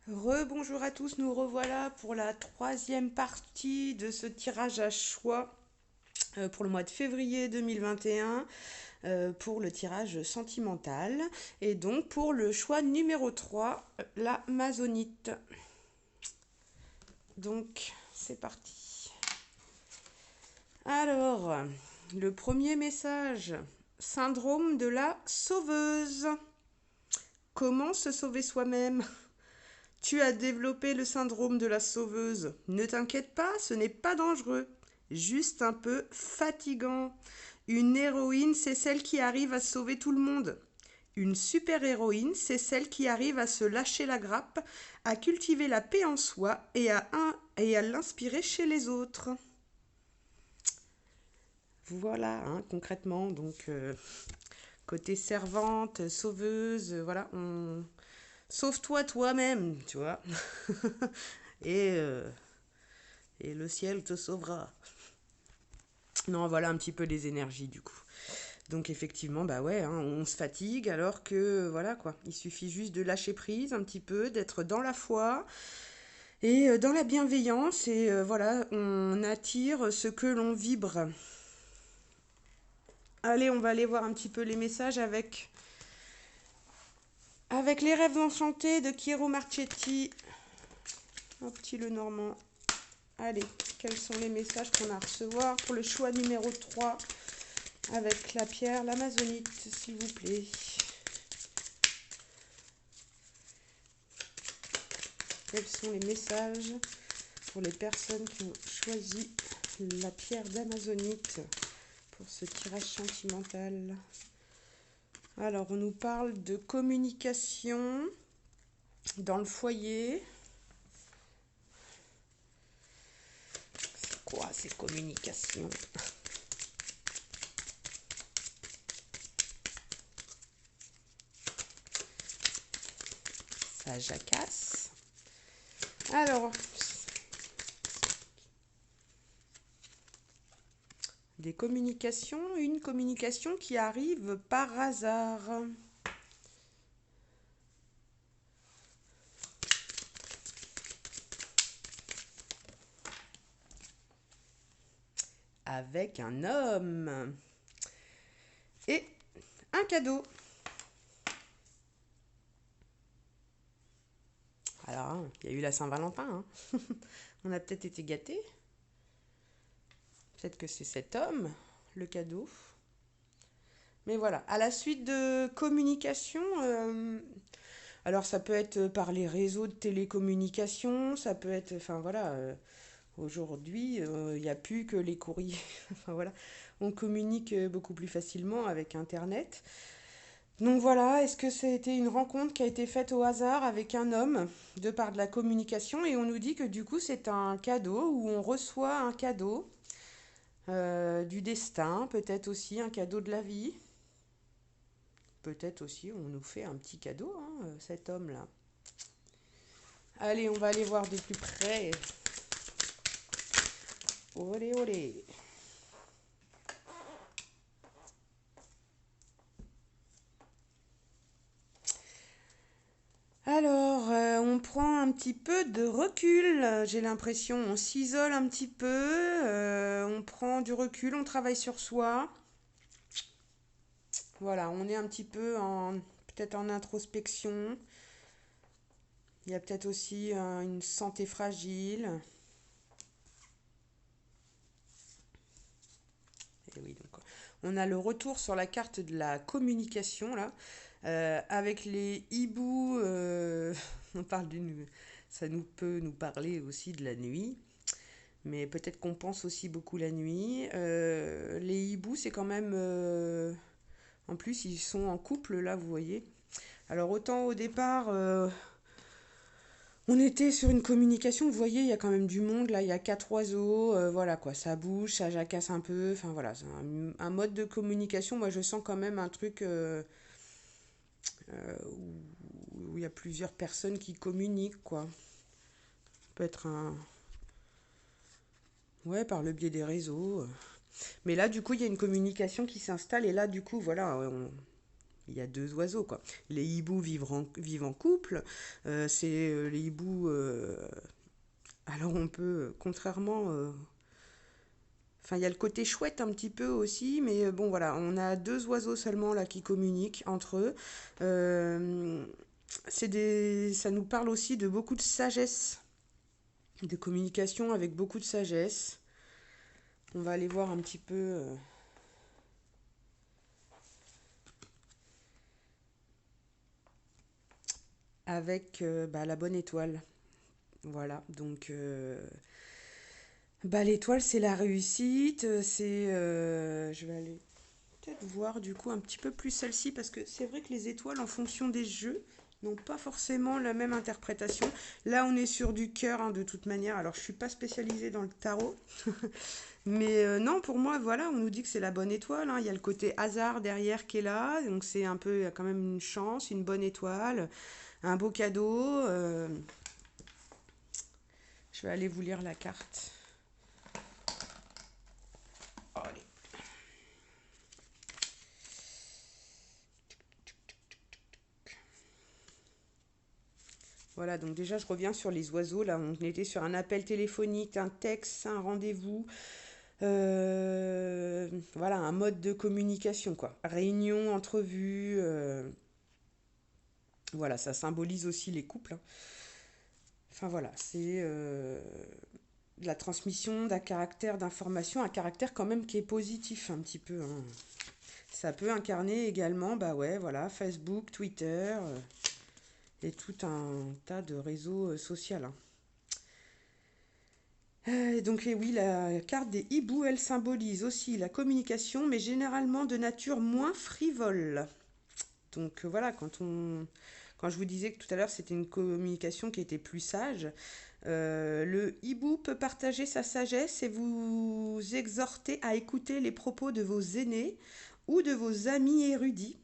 Rebonjour à tous, nous revoilà pour la troisième partie de ce tirage à choix pour le mois de février 2021 pour le tirage sentimental et donc pour le choix numéro 3, l'Amazonite. Donc c'est parti. Alors, le premier message, syndrome de la sauveuse. Comment se sauver soi-même? Tu as développé le syndrome de la sauveuse. Ne t'inquiète pas, ce n'est pas dangereux. Juste un peu fatigant. Une héroïne, c'est celle qui arrive à sauver tout le monde. Une super-héroïne, c'est celle qui arrive à se lâcher la grappe, à cultiver la paix en soi et à l'inspirer chez les autres. Voilà, hein, concrètement, donc côté servante, sauveuse, voilà, sauve-toi toi-même, tu vois. et, euh, et le ciel te sauvera. Non, voilà un petit peu les énergies du coup. Donc effectivement, bah ouais, hein, on se fatigue alors que voilà quoi, il suffit juste de lâcher prise un petit peu, d'être dans la foi et dans la bienveillance et voilà, on attire ce que l'on vibre. Allez, on va aller voir un petit peu les messages avec les rêves enchantés de Chiero Marchetti. Un petit le Normand. Allez, quels sont les messages qu'on a à recevoir pour le choix numéro 3 avec la pierre, l'amazonite, s'il vous plaît. Quels sont les messages pour les personnes qui ont choisi la pierre d'amazonite pour ce tirage sentimental? Alors, on nous parle de communication dans le foyer. C'est quoi ces communications? Ça jacasse. Alors, des communications, une communication qui arrive par hasard. Avec un homme. Et un cadeau. Alors, hein, il y a eu la Saint-Valentin. Hein. On a peut-être été gâtés. Peut-être que c'est cet homme, le cadeau. Mais voilà, à la suite de communication, alors ça peut être par les réseaux de télécommunication, ça peut être, enfin voilà, aujourd'hui, il n'y a plus que les courriers. Enfin voilà, on communique beaucoup plus facilement avec Internet. Donc voilà, est-ce que c'était une rencontre qui a été faite au hasard avec un homme de par de la communication et on nous dit que du coup c'est un cadeau ou on reçoit un cadeau du destin, peut-être aussi un cadeau de la vie. Peut-être aussi on nous fait un petit cadeau, hein, cet homme-là. Allez, on va aller voir de plus près. Olé, olé. Alors, on prend un petit peu de recul. J'ai l'impression, on s'isole un petit peu, on prend du recul, on travaille sur soi. Voilà, on est un petit peu peut-être en introspection. Il y a peut-être aussi une santé fragile. Et oui, donc, on a le retour sur la carte de la communication là, avec les hiboux. On parle d'une, ça nous peut nous parler aussi de la nuit, mais peut-être qu'on pense aussi beaucoup la nuit. Les hiboux, c'est quand même, en plus, ils sont en couple là, vous voyez. Alors autant au départ, on était sur une communication, vous voyez, il y a quand même du monde, là, il y a quatre oiseaux, voilà quoi, ça bouge, ça jacasse un peu, enfin voilà, c'est un mode de communication, moi je sens quand même un truc où il y a plusieurs personnes qui communiquent, quoi. Ça peut être un... Ouais, par le biais des réseaux. Mais là, du coup, il y a une communication qui s'installe, et là, du coup, voilà, il y a deux oiseaux, quoi. Les hiboux vivent en couple. Les hiboux. Alors on peut, contrairement. Enfin, il y a le côté chouette un petit peu aussi, mais bon, voilà, on a deux oiseaux seulement là qui communiquent entre eux. Euh, ça nous parle aussi de beaucoup de sagesse, de communication avec beaucoup de sagesse. On va aller voir un petit peu avec bah, la bonne étoile. Voilà, donc bah, l'étoile c'est la réussite, je vais aller peut-être voir du coup un petit peu plus celle-ci parce que c'est vrai que les étoiles en fonction des jeux n'ont pas forcément la même interprétation. Là on est sur du cœur hein, de toute manière, alors je suis pas spécialisée dans le tarot, mais non pour moi voilà on nous dit que c'est la bonne étoile, hein. Il y a le côté hasard derrière qui est là, donc c'est un peu il y a quand même une chance, une bonne étoile, un beau cadeau. Je vais aller vous lire la carte. Allez. Voilà, donc déjà je reviens sur les oiseaux. Là, on était sur un appel téléphonique, un texte, un rendez-vous. Voilà, un mode de communication, quoi. Réunion, entrevue. Voilà, ça symbolise aussi les couples, hein. Enfin voilà, c'est de la transmission d'un caractère d'information, un caractère quand même qui est positif un petit peu, hein. Ça peut incarner également, bah ouais, voilà, Facebook, Twitter et tout un tas de réseaux sociaux, hein. Donc oui, la carte des hiboux, elle symbolise aussi la communication, mais généralement de nature moins frivole. Donc voilà, quand je vous disais que tout à l'heure c'était une communication qui était plus sage, le hibou peut partager sa sagesse et vous exhorter à écouter les propos de vos aînés ou de vos amis érudits.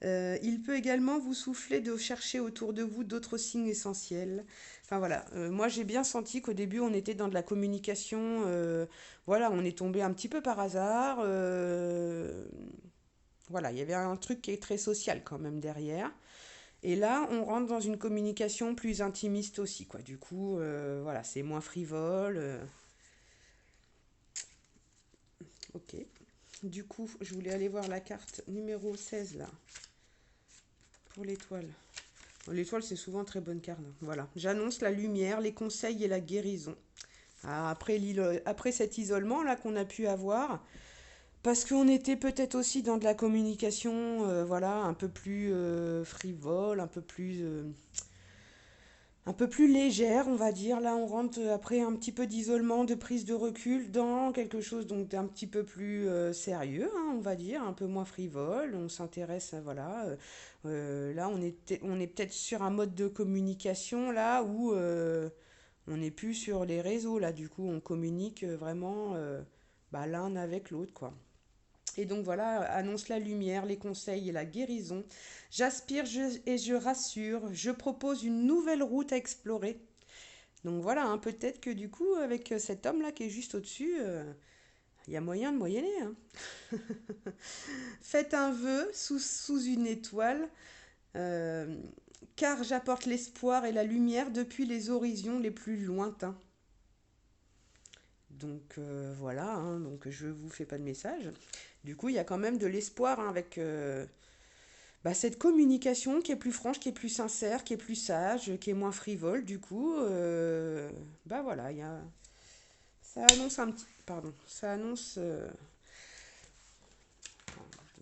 Il peut également vous souffler de chercher autour de vous d'autres signes essentiels. Enfin voilà, moi j'ai bien senti qu'au début on était dans de la communication, voilà, on est tombé un petit peu par hasard. Voilà, il y avait un truc qui est très social quand même derrière. Et là, on rentre dans une communication plus intimiste aussi, quoi. Du coup, voilà, c'est moins frivole. Ok. Du coup, je voulais aller voir la carte numéro 16 là, pour l'étoile. L'étoile, c'est souvent très bonne carte, hein. Voilà. J'annonce la lumière, les conseils et la guérison. Ah, après cet isolement là qu'on a pu avoir, parce qu'on était peut-être aussi dans de la communication, voilà, un peu plus frivole, un peu plus légère, on va dire. Là, on rentre après un petit peu d'isolement, de prise de recul dans quelque chose donc d'un petit peu plus sérieux, hein, on va dire, un peu moins frivole. On s'intéresse, voilà. Là, on est peut-être sur un mode de communication là où on n'est plus sur les réseaux. Là, du coup, on communique vraiment bah, l'un avec l'autre, quoi. Et donc voilà, annonce la lumière, les conseils et la guérison. Et je rassure, je propose une nouvelle route à explorer. Donc voilà, hein, peut-être que du coup, avec cet homme-là qui est juste au-dessus, il y a moyen de moyenner, hein. Faites un vœu sous une étoile, euh, car j'apporte l'espoir et la lumière depuis les horizons les plus lointains. Donc voilà, hein, donc je vous fais pas de message. Du coup, il y a quand même de l'espoir hein, avec bah, cette communication qui est plus franche, qui est plus sincère, qui est plus sage, qui est moins frivole. Du coup, bah voilà, ça annonce ça annonce de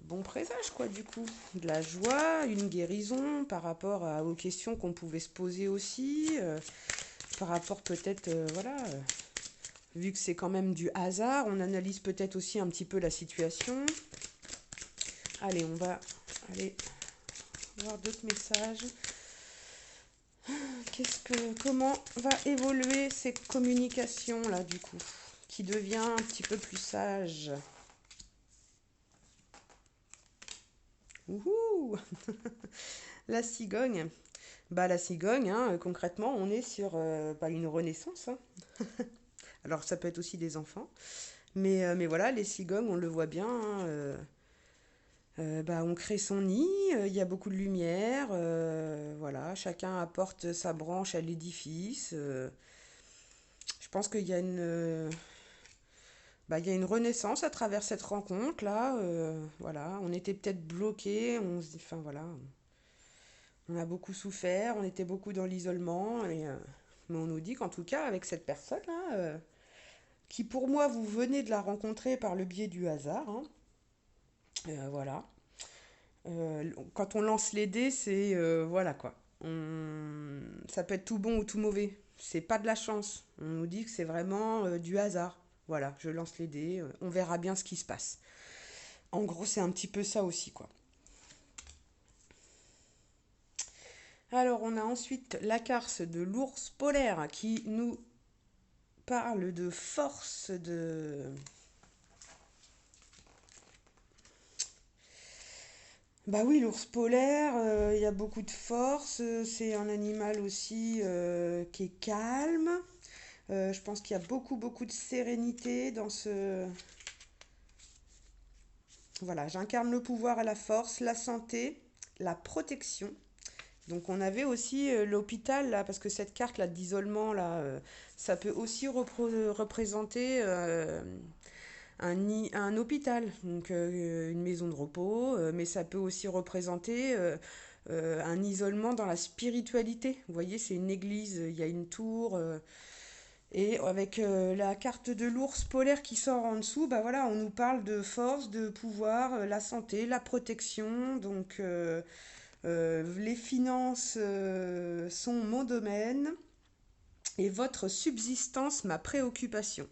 bons présages quoi. Du coup, de la joie, une guérison par rapport aux questions qu'on pouvait se poser aussi, par rapport peut-être, voilà. Vu que c'est quand même du hasard, on analyse peut-être aussi un petit peu la situation. Allez, on va aller voir d'autres messages. Comment va évoluer cette communication là du coup, qui devient un petit peu plus sage. Ouhou. La cigogne. Bah la cigogne, hein, concrètement, on est sur bah, une renaissance, hein. Alors ça peut être aussi des enfants, mais voilà, les cigognes, on le voit bien, hein, Bah, on crée son nid, il y a beaucoup de lumière, voilà, chacun apporte sa branche à l'édifice. Je pense qu'il y a bah, il y a une renaissance à travers cette rencontre-là. Voilà, on était peut-être bloqués, on se dit, enfin voilà, on a beaucoup souffert, on était beaucoup dans l'isolement, mais on nous dit qu'en tout cas, avec cette personne-là, qui pour moi, vous venez de la rencontrer par le biais du hasard, hein, voilà. Quand on lance les dés, c'est voilà quoi. Ça peut être tout bon ou tout mauvais. C'est pas de la chance. On nous dit que c'est vraiment du hasard. Voilà, je lance les dés, on verra bien ce qui se passe. En gros, c'est un petit peu ça aussi quoi. Alors, on a ensuite la carte de l'ours polaire qui nous parle de force, de... Bah oui, l'ours polaire, il y a beaucoup de force, c'est un animal aussi qui est calme. Je pense qu'il y a beaucoup, beaucoup de sérénité dans ce... Voilà, j'incarne le pouvoir et la force, la santé, la protection. Donc on avait aussi l'hôpital, là, parce que cette carte là d'isolement, là, ça peut aussi représenter un hôpital, donc une maison de repos, mais ça peut aussi représenter un isolement dans la spiritualité. Vous voyez, c'est une église, il y a une tour, et avec la carte de l'ours polaire qui sort en dessous, bah voilà, on nous parle de force, de pouvoir, la santé, la protection. Donc les finances sont mon domaine et votre subsistance ma préoccupation.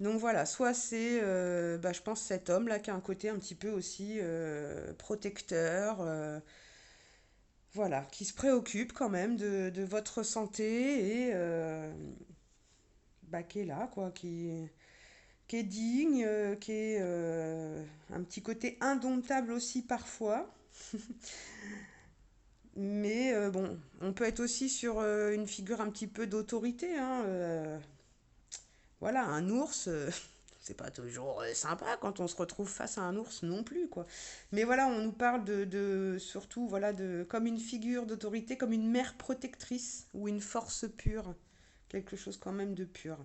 Donc voilà, soit c'est, bah, je pense, cet homme-là qui a un côté un petit peu aussi protecteur, voilà, qui se préoccupe quand même de votre santé et bah, qui est là, quoi, qui est digne, qui est un petit côté indomptable aussi parfois. Mais bon, on peut être aussi sur une figure un petit peu d'autorité, hein, voilà, un ours, c'est pas toujours sympa quand on se retrouve face à un ours non plus, quoi. Mais voilà, on nous parle surtout, voilà, comme une figure d'autorité, comme une mère protectrice ou une force pure, quelque chose quand même de pur.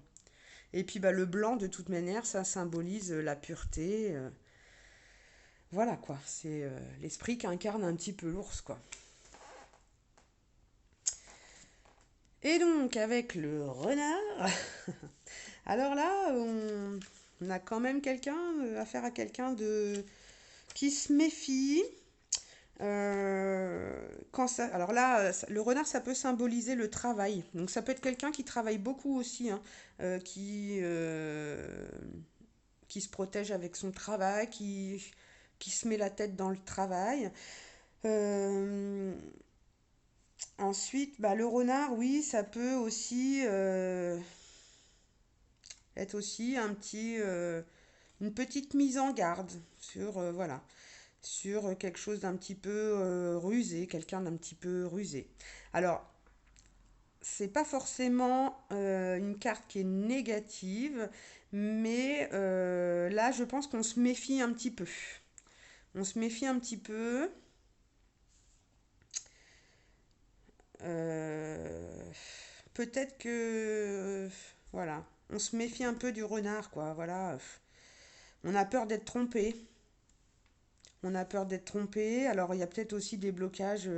Et puis bah, le blanc, de toute manière, ça symbolise la pureté. Voilà quoi, c'est l'esprit qui incarne un petit peu l'ours, quoi. Et donc avec le renard, alors là, on a quand même quelqu'un, affaire à quelqu'un de qui se méfie. Quand ça, alors là, le renard, ça peut symboliser le travail. Donc ça peut être quelqu'un qui travaille beaucoup aussi, hein, qui se protège avec son travail, qui se met la tête dans le travail. Euh, Ensuite, bah, le renard, oui, ça peut aussi être aussi une petite mise en garde sur, voilà, sur quelque chose d'un petit peu rusé, quelqu'un d'un petit peu rusé. Alors, c'est pas forcément une carte qui est négative, mais là, je pense qu'on se méfie un petit peu. On se méfie un petit peu. Euh, Peut-être que voilà, on se méfie un peu du renard, quoi. Voilà, on a peur d'être trompé. On a peur d'être trompé. Alors il y a peut-être aussi des blocages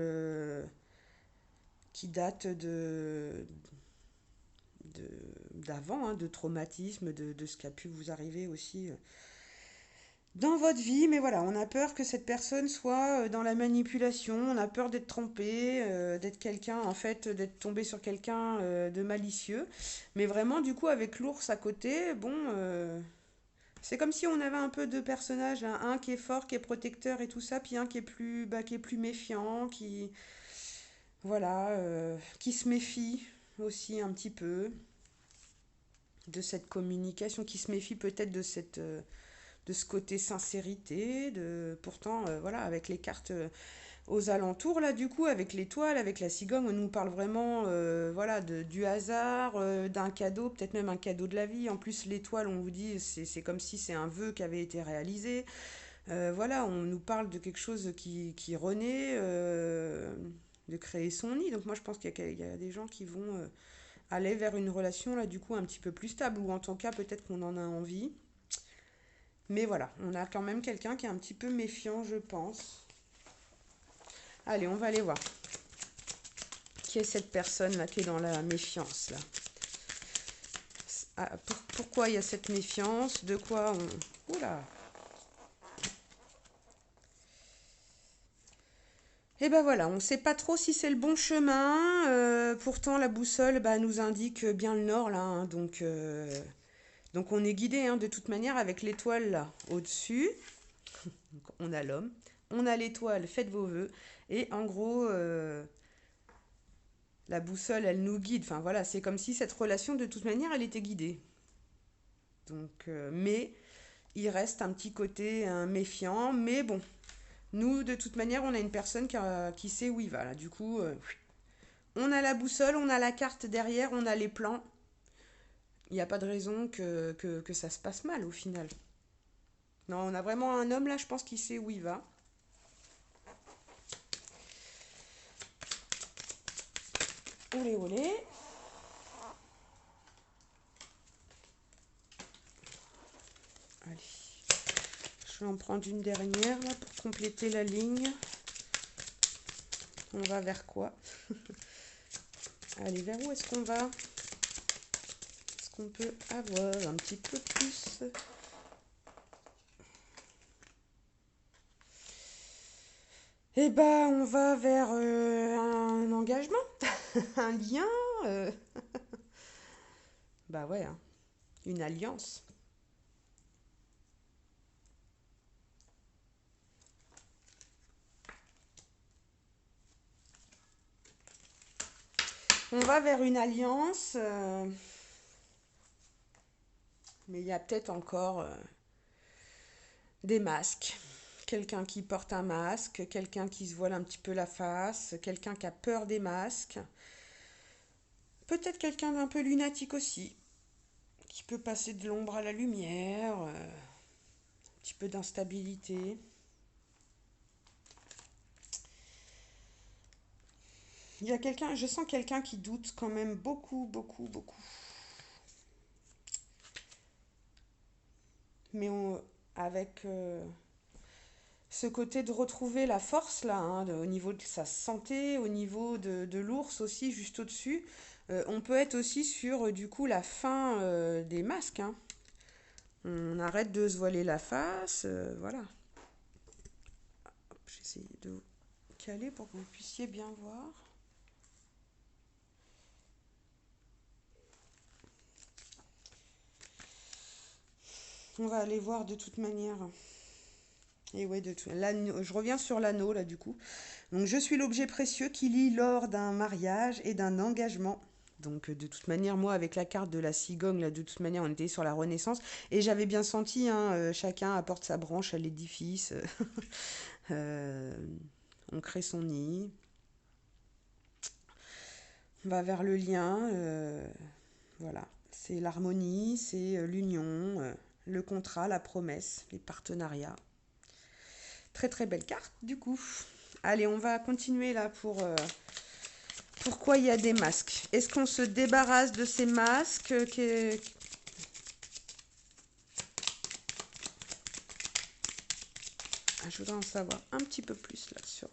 qui datent d'avant, hein, de traumatisme, de ce qui a pu vous arriver aussi dans votre vie. Mais voilà, on a peur que cette personne soit dans la manipulation. On a peur d'être trompé, d'être quelqu'un, en fait, d'être tombé sur quelqu'un de malicieux. Mais vraiment, du coup, avec l'ours à côté, bon, c'est comme si on avait un peu deux personnages, hein. Un qui est fort, qui est protecteur et tout ça, puis un qui est plus, bah, qui est plus méfiant, voilà, qui se méfie aussi un petit peu de cette communication, qui se méfie peut-être de ce côté sincérité, pourtant, voilà, avec les cartes aux alentours, là, du coup, avec l'étoile, avec la cigogne, on nous parle vraiment, voilà, du hasard, d'un cadeau, peut-être même un cadeau de la vie. En plus, l'étoile, on vous dit, c'est comme si c'est un vœu qui avait été réalisé. Voilà, on nous parle de quelque chose qui renaît, de créer son nid. Donc moi, je pense qu'il y a des gens qui vont aller vers une relation, là, du coup, un petit peu plus stable, ou en tout cas, peut-être qu'on en a envie. Mais voilà, on a quand même quelqu'un qui est un petit peu méfiant, je pense. Allez, on va aller voir. Qui est cette personne-là qui est dans la méfiance, là? Pourquoi il y a cette méfiance? De quoi on... Oula! Et ben voilà, on ne sait pas trop si c'est le bon chemin. Pourtant, la boussole bah, nous indique bien le nord, là, hein. Donc on est guidé hein, de toute manière avec l'étoile là au-dessus. Donc, on a l'homme, on a l'étoile, faites vos vœux. Et en gros, la boussole, elle nous guide. Enfin voilà, c'est comme si cette relation, de toute manière, elle était guidée. Mais il reste un petit côté méfiant. Mais bon, nous, de toute manière, on a une personne qui sait où il va. Là. Du coup, on a la boussole, on a la carte derrière, on a les plans. Il n'y a pas de raison que ça se passe mal au final. Non, on a vraiment un homme là, je pense qu'il sait où il va. Olé, olé. Allez. Je vais en prendre une dernière là pour compléter la ligne. On va vers quoi? Allez, vers où est-ce qu'on va? Est-ce qu'on peut avoir un petit peu plus? Eh ben, on va vers un engagement, un lien. euh, Bah ouais, hein, une alliance. On va vers une alliance, mais il y a peut-être encore des masques. Quelqu'un qui porte un masque, quelqu'un qui se voile un petit peu la face, quelqu'un qui a peur des masques. Peut-être quelqu'un d'un peu lunatique aussi, qui peut passer de l'ombre à la lumière, un petit peu d'instabilité. Il y a quelqu'un, je sens quelqu'un qui doute quand même beaucoup, beaucoup, beaucoup. Mais avec ce côté de retrouver la force là, hein, au niveau de sa santé, au niveau de l'ours aussi, juste au-dessus, on peut être aussi sur du coup la fin des masques, hein. On arrête de se voiler la face, voilà. J'essaie de vous caler pour que vous puissiez bien voir. On va aller voir de toute manière. Et ouais, je reviens sur l'anneau là du coup. Donc je suis l'objet précieux qui lie lors d'un mariage et d'un engagement. Donc de toute manière, moi avec la carte de la cigogne, là, de toute manière on était sur la Renaissance et j'avais bien senti, hein, chacun apporte sa branche à l'édifice. Euh, on crée son nid, on va vers le lien. Voilà, c'est l'harmonie, c'est l'union, le contrat, la promesse, les partenariats. Très très belle carte du coup. Allez, on va continuer là pour pourquoi il y a des masques. Est-ce qu'on se débarrasse de ces masques Je voudrais en savoir un petit peu plus là sur.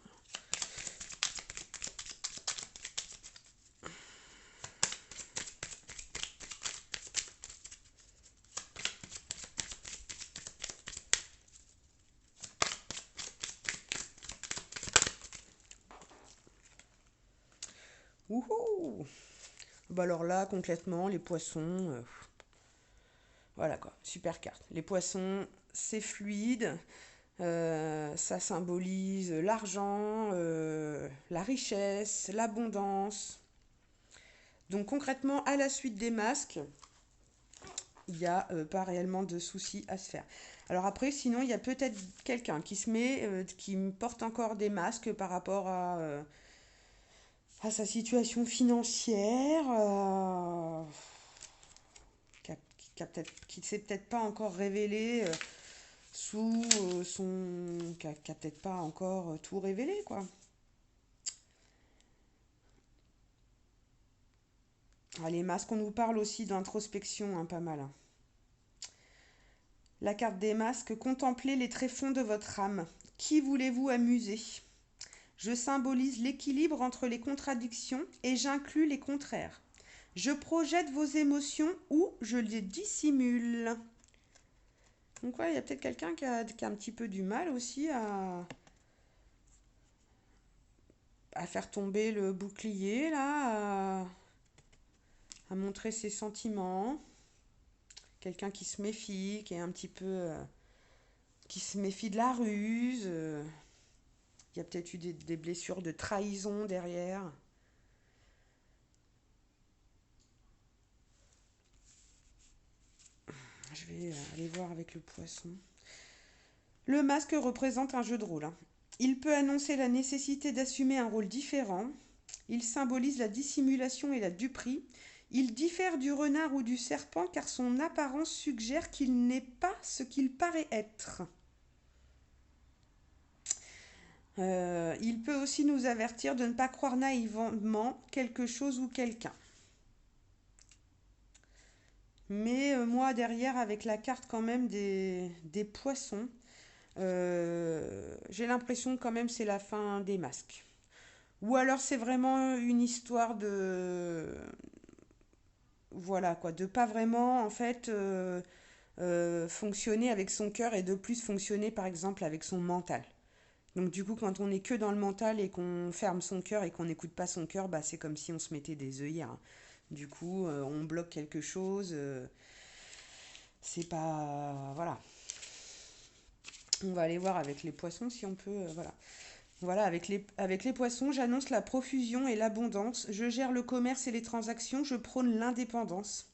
Wouhou! Bah alors là, concrètement, les poissons, voilà quoi, super carte. Les poissons, c'est fluide, ça symbolise l'argent, la richesse, l'abondance. Donc concrètement, à la suite des masques, il n'y a pas réellement de soucis à se faire. Alors après, sinon, il y a peut-être quelqu'un qui se met, qui porte encore des masques par rapport à sa situation financière, qui ne s'est peut-être pas encore révélé sous son... qui a peut-être pas encore tout révélé, quoi. Ah, les masques, on nous parle aussi d'introspection, hein, pas mal, hein. La carte des masques, contemplez les tréfonds de votre âme. Qui voulez-vous amuser? Je symbolise l'équilibre entre les contradictions et j'inclus les contraires. Je projette vos émotions ou je les dissimule. Donc ouais, il y a peut-être quelqu'un qui a un petit peu du mal aussi à faire tomber le bouclier, là, à montrer ses sentiments. Quelqu'un qui se méfie, qui est un petit peu... qui se méfie de la ruse. Il y a peut-être eu des blessures de trahison derrière. Je vais aller voir avec le poisson. Le masque représente un jeu de rôle, hein. Il peut annoncer la nécessité d'assumer un rôle différent. Il symbolise la dissimulation et la duperie. Il diffère du renard ou du serpent car son apparence suggère qu'il n'est pas ce qu'il paraît être. Il peut aussi nous avertir de ne pas croire naïvement quelque chose ou quelqu'un. Mais moi, derrière, avec la carte quand même des poissons, j'ai l'impression quand même c'est la fin des masques. Ou alors c'est vraiment une histoire de... Voilà quoi, de pas vraiment en fait fonctionner avec son cœur et de plus fonctionner par exemple avec son mental. Donc du coup quand on est que dans le mental et qu'on ferme son cœur et qu'on n'écoute pas son cœur, bah, c'est comme si on se mettait des œillères, hein. Du coup on bloque quelque chose, c'est pas... Voilà. On va aller voir avec les poissons si on peut... voilà. Voilà, avec les poissons, j'annonce la profusion et l'abondance. Je gère le commerce et les transactions. Je prône l'indépendance,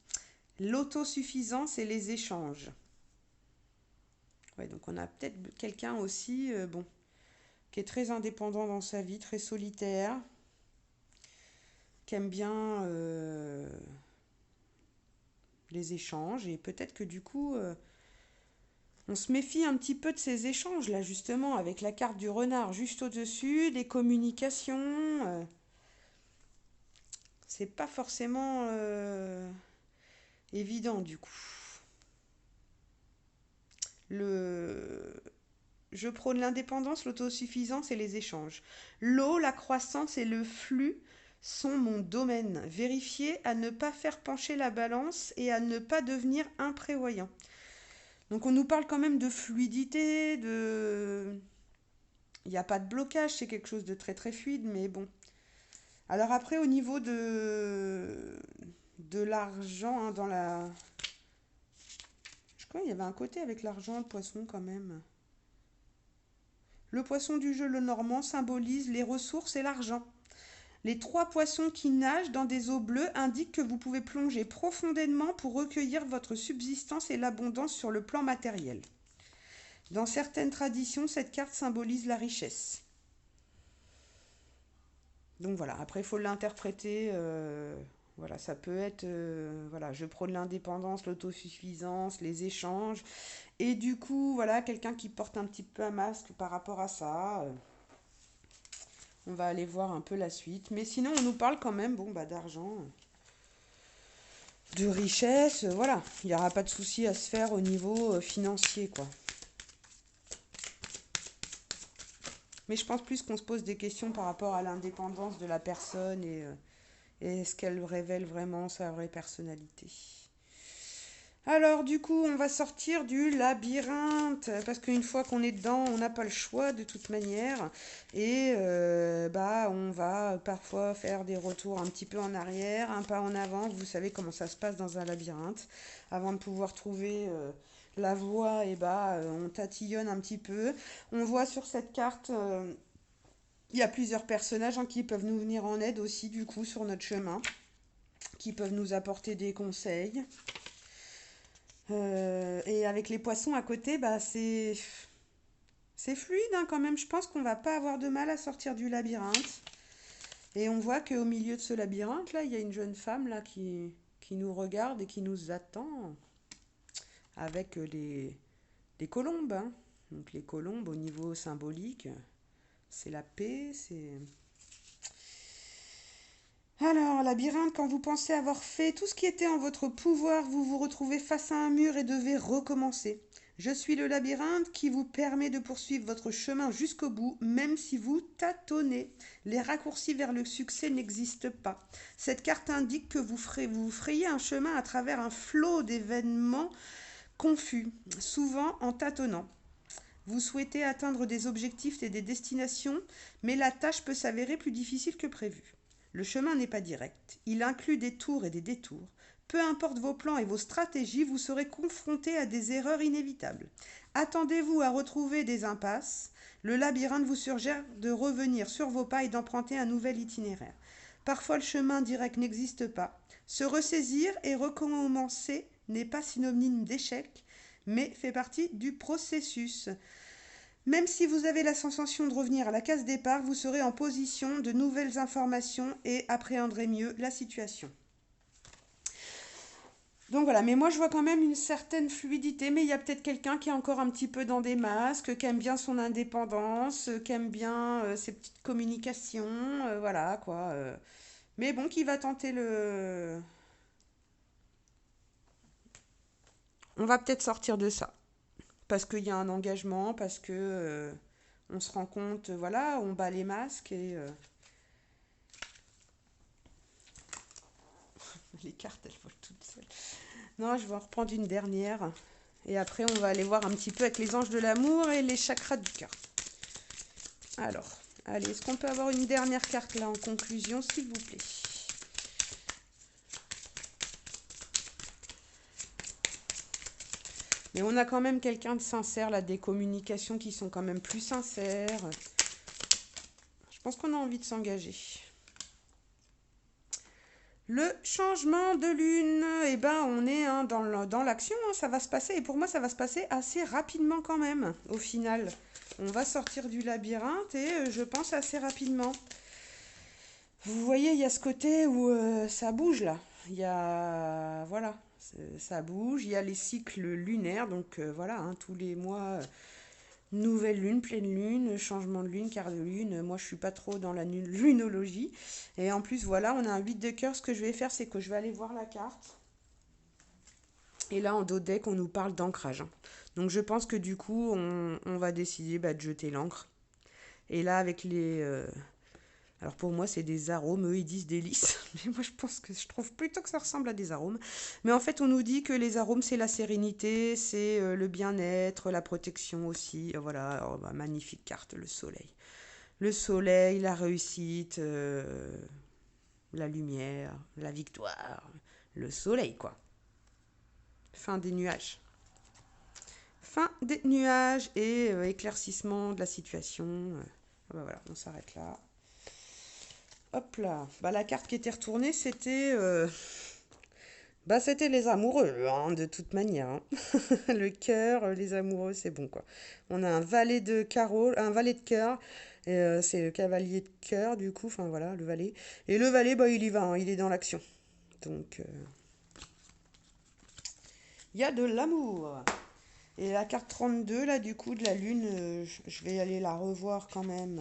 l'autosuffisance et les échanges. Ouais, donc on a peut-être quelqu'un aussi, bon, qui est très indépendant dans sa vie, très solitaire, qui aime bien les échanges. Et peut-être que du coup, on se méfie un petit peu de ces échanges, là, justement, avec la carte du renard juste au-dessus, des communications. C'est pas forcément évident, du coup. Le... Je prône l'indépendance, l'autosuffisance et les échanges. L'eau, la croissance et le flux sont mon domaine. Vérifiez à ne pas faire pencher la balance et à ne pas devenir imprévoyant. Donc on nous parle quand même de fluidité, de... Il n'y a pas de blocage, c'est quelque chose de très très fluide, mais bon. Alors après, au niveau de l'argent, hein, dans la... Je crois qu'il y avait un côté avec l'argent, le poisson quand même. Le poisson du jeu, le normand, symbolise les ressources et l'argent. Les trois poissons qui nagent dans des eaux bleues indiquent que vous pouvez plonger profondément pour recueillir votre subsistance et l'abondance sur le plan matériel. Dans certaines traditions, cette carte symbolise la richesse. Donc voilà, après il faut l'interpréter. Voilà, ça peut être, voilà, je prône l'indépendance, l'autosuffisance, les échanges. Et du coup, voilà, quelqu'un qui porte un petit peu un masque par rapport à ça. On va aller voir un peu la suite. Mais sinon, on nous parle quand même, bon, bah, d'argent, de richesse, voilà. Il n'y aura pas de souci à se faire au niveau financier, quoi. Mais je pense plus qu'on se pose des questions par rapport à l'indépendance de la personne et est-ce qu'elle révèle vraiment sa vraie personnalité. Alors du coup, on va sortir du labyrinthe, parce qu'une fois qu'on est dedans, on n'a pas le choix de toute manière. Et bah, on va parfois faire des retours un petit peu en arrière, un pas en avant. Vous savez comment ça se passe dans un labyrinthe. Avant de pouvoir trouver la voie, et bah, on tatillonne un petit peu. On voit sur cette carte, il y a plusieurs personnages, hein, qui peuvent nous venir en aide aussi, du coup, sur notre chemin, qui peuvent nous apporter des conseils. Et avec les poissons à côté, bah c'est fluide, hein, quand même. Je pense qu'on va pas avoir de mal à sortir du labyrinthe. Et on voit qu'au milieu de ce labyrinthe, là, il y a une jeune femme là qui nous regarde et qui nous attend avec les colombes, hein. Donc les colombes au niveau symbolique, c'est la paix, c'est... Alors, labyrinthe, quand vous pensez avoir fait tout ce qui était en votre pouvoir, vous vous retrouvez face à un mur et devez recommencer. Je suis le labyrinthe qui vous permet de poursuivre votre chemin jusqu'au bout, même si vous tâtonnez. Les raccourcis vers le succès n'existent pas. Cette carte indique que vous frayez un chemin à travers un flot d'événements confus, souvent en tâtonnant. Vous souhaitez atteindre des objectifs et des destinations, mais la tâche peut s'avérer plus difficile que prévu. Le chemin n'est pas direct, il inclut des tours et des détours. Peu importe vos plans et vos stratégies, vous serez confronté à des erreurs inévitables. Attendez-vous à retrouver des impasses. Le labyrinthe vous suggère de revenir sur vos pas et d'emprunter un nouvel itinéraire. Parfois le chemin direct n'existe pas. Se ressaisir et recommencer n'est pas synonyme d'échec, mais fait partie du processus. Même si vous avez la sensation de revenir à la case départ, vous serez en position de nouvelles informations et appréhenderez mieux la situation. Donc voilà, mais moi je vois quand même une certaine fluidité, mais il y a peut-être quelqu'un qui est encore un petit peu dans des masques, qui aime bien son indépendance, qui aime bien ses petites communications, voilà quoi. Mais bon, qui va tenter le... On va peut-être sortir de ça. Parce qu'il y a un engagement, parce que on se rend compte, voilà, on bat les masques et les cartes, elles volent toutes seules. Non, je vais en reprendre une dernière. Et après, on va aller voir un petit peu avec les anges de l'amour et les chakras du cœur. Alors, allez, est-ce qu'on peut avoir une dernière carte là en conclusion, s'il vous plaît? Mais on a quand même quelqu'un de sincère, là, des communications qui sont quand même plus sincères. Je pense qu'on a envie de s'engager. Le changement de lune, eh ben on est hein, dans l'action, hein, ça va se passer. Et pour moi, ça va se passer assez rapidement quand même, au final. On va sortir du labyrinthe et je pense assez rapidement. Vous voyez, il y a ce côté où ça bouge là. Il y a... Voilà, ça bouge. Il y a les cycles lunaires, donc voilà, hein, tous les mois... Nouvelle lune, pleine lune, changement de lune, quart de lune. Moi, je suis pas trop dans la lunologie. Et en plus, voilà, on a un 8 de cœur. Ce que je vais faire, c'est que je vais aller voir la carte. Et là, en dos de deck, on nous parle d'ancrage, hein. Donc, je pense que du coup, on va décider de jeter l'encre. Et là, avec les... alors pour moi, c'est des arômes. Eux, ils disent des lys. Mais moi, je trouve plutôt que ça ressemble à des arômes. Mais en fait, on nous dit que les arômes, c'est la sérénité, c'est le bien-être, la protection aussi. Voilà, oh, bah, magnifique carte, le soleil. Le soleil, la réussite, la lumière, la victoire. Le soleil, quoi. Fin des nuages. Fin des nuages et éclaircissement de la situation. Bah voilà, on s'arrête là. Hop là. Bah, la carte qui était retournée, c'était les amoureux, hein, de toute manière, hein. Le cœur, les amoureux, c'est bon, quoi. On a un valet de carreau, un valet de cœur. Et, c'est le cavalier de cœur, du coup. Enfin, voilà, le valet. Et le valet, bah, il y va, hein, il est dans l'action. Donc, il y a de l'amour. Et la carte 32, là, du coup, de la lune, je vais aller la revoir quand même.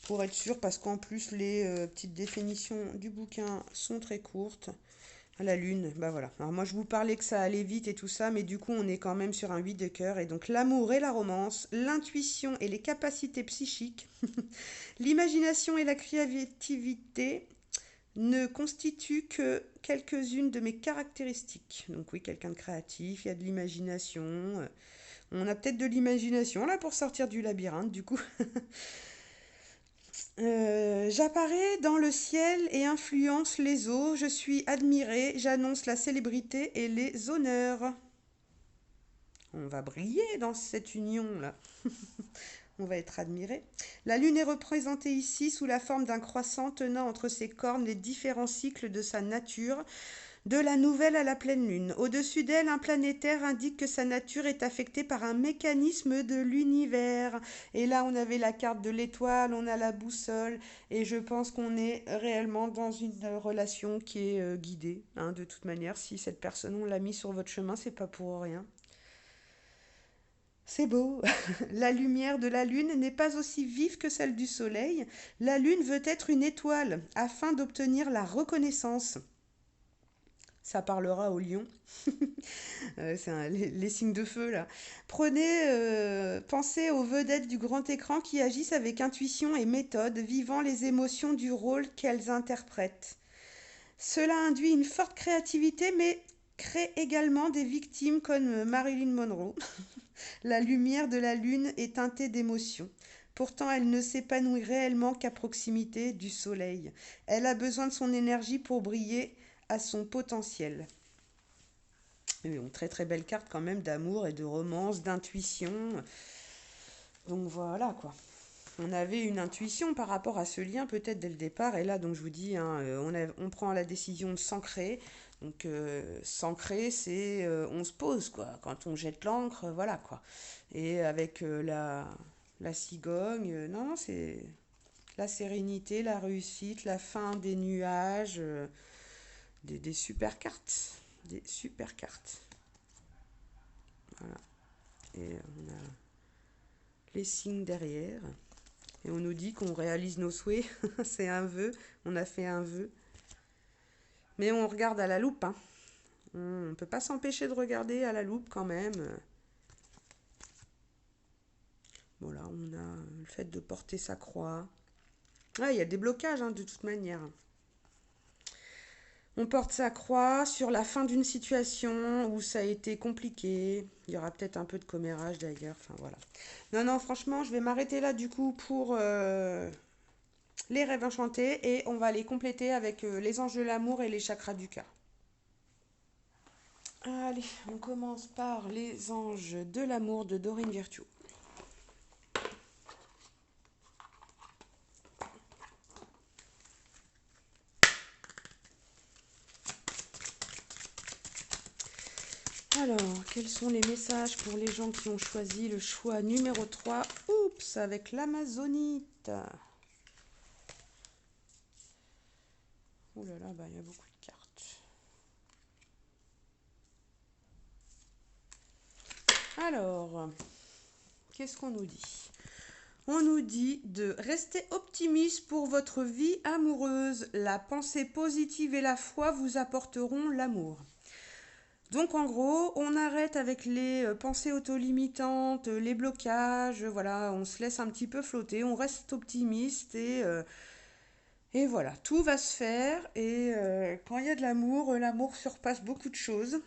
Pour être sûr, parce qu'en plus, les petites définitions du bouquin sont très courtes. La lune, bah voilà. Alors moi, je vous parlais que ça allait vite et tout ça, mais du coup, on est quand même sur un 8 de cœur. Et donc, l'amour et la romance, l'intuition et les capacités psychiques, l'imagination et la créativité ne constituent que quelques-unes de mes caractéristiques. Donc oui, quelqu'un de créatif, il y a de l'imagination. On a peut-être de l'imagination là pour sortir du labyrinthe, du coup. J'apparais dans le ciel et influence les eaux. Je suis admirée, j'annonce la célébrité et les honneurs. On va briller dans cette union-là. On va être admiré. La lune est représentée ici sous la forme d'un croissant tenant entre ses cornes les différents cycles de sa nature, de la nouvelle à la pleine lune. Au-dessus d'elle, un planétaire indique que sa nature est affectée par un mécanisme de l'univers. Et là, on avait la carte de l'étoile, on a la boussole, et je pense qu'on est réellement dans une relation qui est guidée, hein, de toute manière. Si cette personne, on l'a mis sur votre chemin, c'est pas pour rien. C'est beau. La lumière de la lune n'est pas aussi vive que celle du soleil. La lune veut être une étoile afin d'obtenir la reconnaissance. Ça parlera au lion. Les signes de feu là. Pensez aux vedettes du grand écran qui agissent avec intuition et méthode, vivant les émotions du rôle qu'elles interprètent. Cela induit une forte créativité, mais crée également des victimes comme Marilyn Monroe. La lumière de la lune est teintée d'émotions. Pourtant, elle ne s'épanouit réellement qu'à proximité du soleil. Elle a besoin de son énergie pour briller à son potentiel. Mais bon, très très belle carte quand même d'amour et de romance, d'intuition. Donc voilà quoi. On avait une intuition par rapport à ce lien peut-être dès le départ. Et là, donc je vous dis, hein, on prend la décision de s'ancrer. Donc s'ancrer, c'est on se pose quoi. Quand on jette l'encre, voilà quoi. Et avec la cigogne, non, c'est la sérénité, la réussite, la fin des nuages, des super cartes. Des super cartes. Voilà. Et on a les signes derrière. Et on nous dit qu'on réalise nos souhaits. C'est un vœu. On a fait un vœu. Mais on regarde à la loupe. Hein. On ne peut pas s'empêcher de regarder à la loupe quand même. Voilà, on a le fait de porter sa croix. Ah, il y a des blocages hein, de toute manière. On porte sa croix sur la fin d'une situation où ça a été compliqué. Il y aura peut-être un peu de commérage d'ailleurs. Enfin voilà. Non, non, franchement, je vais m'arrêter là du coup pour les rêves enchantés et on va les compléter avec les anges de l'amour et les chakras du cœur. Allez, on commence par les anges de l'amour de Dorine Virtue. Alors, quels sont les messages pour les gens qui ont choisi le choix numéro 3? Oups, avec l'Amazonite. Oh là là, bah, il y a beaucoup de cartes. Alors, qu'est-ce qu'on nous dit? On nous dit de rester optimiste pour votre vie amoureuse. La pensée positive et la foi vous apporteront l'amour. Donc en gros, on arrête avec les pensées autolimitantes, les blocages, voilà, on se laisse un petit peu flotter, on reste optimiste et voilà, tout va se faire et quand il y a de l'amour, l'amour surpasse beaucoup de choses.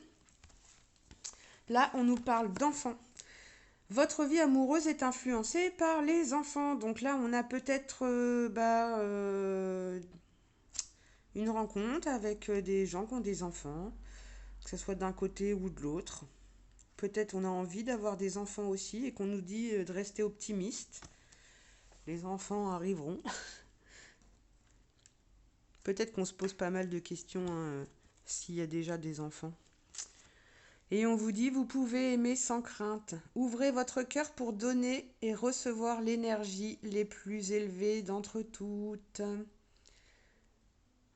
Là, on nous parle d'enfants. Votre vie amoureuse est influencée par les enfants. Donc là, on a peut-être une rencontre avec des gens qui ont des enfants, que ce soit d'un côté ou de l'autre. Peut-être on a envie d'avoir des enfants aussi et qu'on nous dit de rester optimiste. Les enfants arriveront. Peut-être qu'on se pose pas mal de questions hein, s'il y a déjà des enfants. Et on vous dit, vous pouvez aimer sans crainte. Ouvrez votre cœur pour donner et recevoir l'énergie les plus élevées d'entre toutes.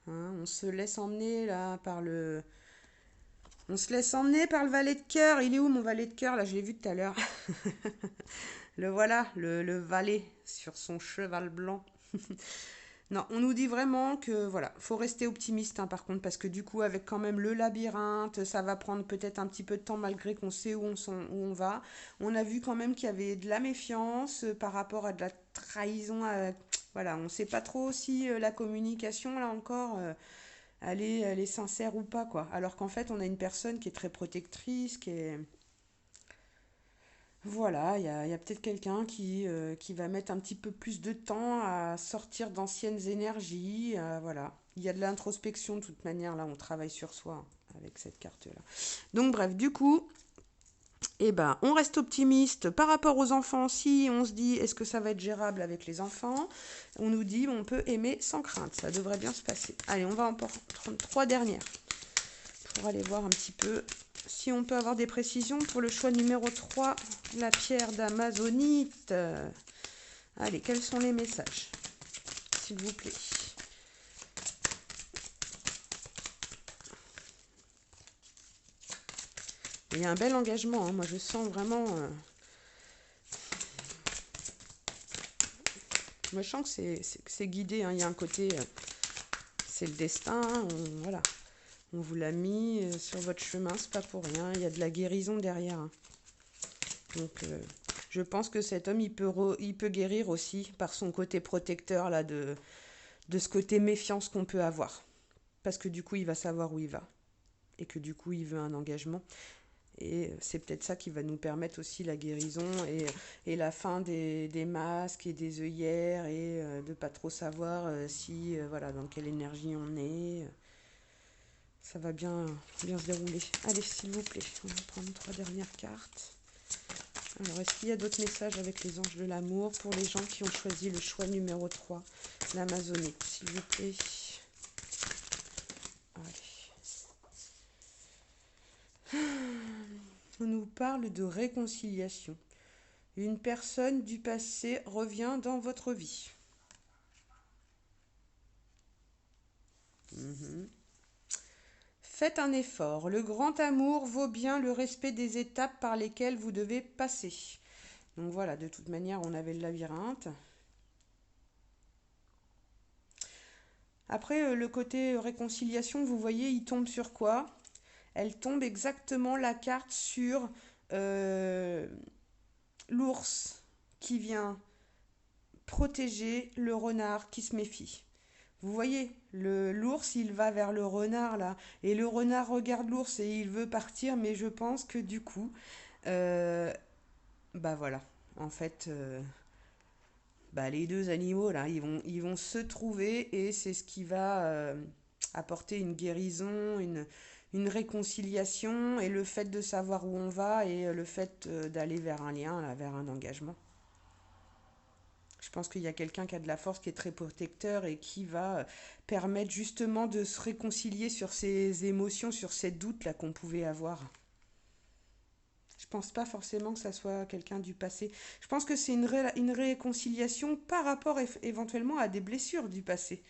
Hein, on se laisse emmener là par le... On se laisse emmener par le valet de cœur. Il est où mon valet de cœur? Là, je l'ai vu tout à l'heure. Le voilà, le valet sur son cheval blanc. Non, on nous dit vraiment que voilà, faut rester optimiste hein, par contre, parce que du coup, avec quand même le labyrinthe, ça va prendre peut-être un petit peu de temps malgré qu'on sait où on va. On a vu quand même qu'il y avait de la méfiance par rapport à de la trahison. Voilà, on ne sait pas trop si la communication, là encore, elle est sincère ou pas, quoi. Alors qu'en fait, on a une personne qui est très protectrice, qui est voilà, il y a peut-être quelqu'un qui va mettre un petit peu plus de temps à sortir d'anciennes énergies. Voilà. Il y a de l'introspection de toute manière, là, on travaille sur soi avec cette carte-là. Donc bref, du coup, eh ben, on reste optimiste par rapport aux enfants. Si on se dit, est-ce que ça va être gérable avec les enfants? On nous dit, on peut aimer sans crainte. Ça devrait bien se passer. Allez, on va en prendre 3 dernières pour aller voir un petit peu si on peut avoir des précisions pour le choix numéro 3, la pierre d'Amazonite. Allez, quels sont les messages, s'il vous plaît? Il y a un bel engagement, hein. Moi je sens vraiment je me sens que c'est guidé, hein. Il y a un côté, c'est le destin, hein. Voilà. On vous l'a mis sur votre chemin, c'est pas pour rien. Il y a de la guérison derrière, hein. Donc, je pense que cet homme, il peut guérir aussi par son côté protecteur, là, de ce côté méfiance qu'on peut avoir. Parce que du coup, il va savoir où il va. Et que du coup, il veut un engagement. Et c'est peut-être ça qui va nous permettre aussi la guérison et la fin des masques et des œillères et de pas trop savoir si, voilà, dans quelle énergie on est. Ça va bien se dérouler. Allez, s'il vous plaît, on va prendre 3 dernières cartes. Alors, est-ce qu'il y a d'autres messages avec les anges de l'amour pour les gens qui ont choisi le choix numéro 3, l'Amazonite, s'il vous plaît? Allez. On nous parle de réconciliation. Une personne du passé revient dans votre vie. Faites un effort. Le grand amour vaut bien le respect des étapes par lesquelles vous devez passer. Donc voilà, de toute manière, on avait le labyrinthe. Après, le côté réconciliation, vous voyez, il tombe sur quoi? Elle tombe exactement la carte sur l'ours qui vient protéger le renard qui se méfie. Vous voyez, l'ours, il va vers le renard là, et le renard regarde l'ours et il veut partir, mais je pense que du coup, euh, bah voilà, en fait, bah les deux animaux là, ils vont se trouver et c'est ce qui va apporter une guérison, une réconciliation et le fait de savoir où on va et le fait d'aller vers un lien, là, vers un engagement. Je pense qu'il y a quelqu'un qui a de la force, qui est très protecteur et qui va permettre justement de se réconcilier sur ces émotions, sur ces doutes là qu'on pouvait avoir. Je pense pas forcément que ça soit quelqu'un du passé. Je pense que c'est une réconciliation par rapport éventuellement à des blessures du passé.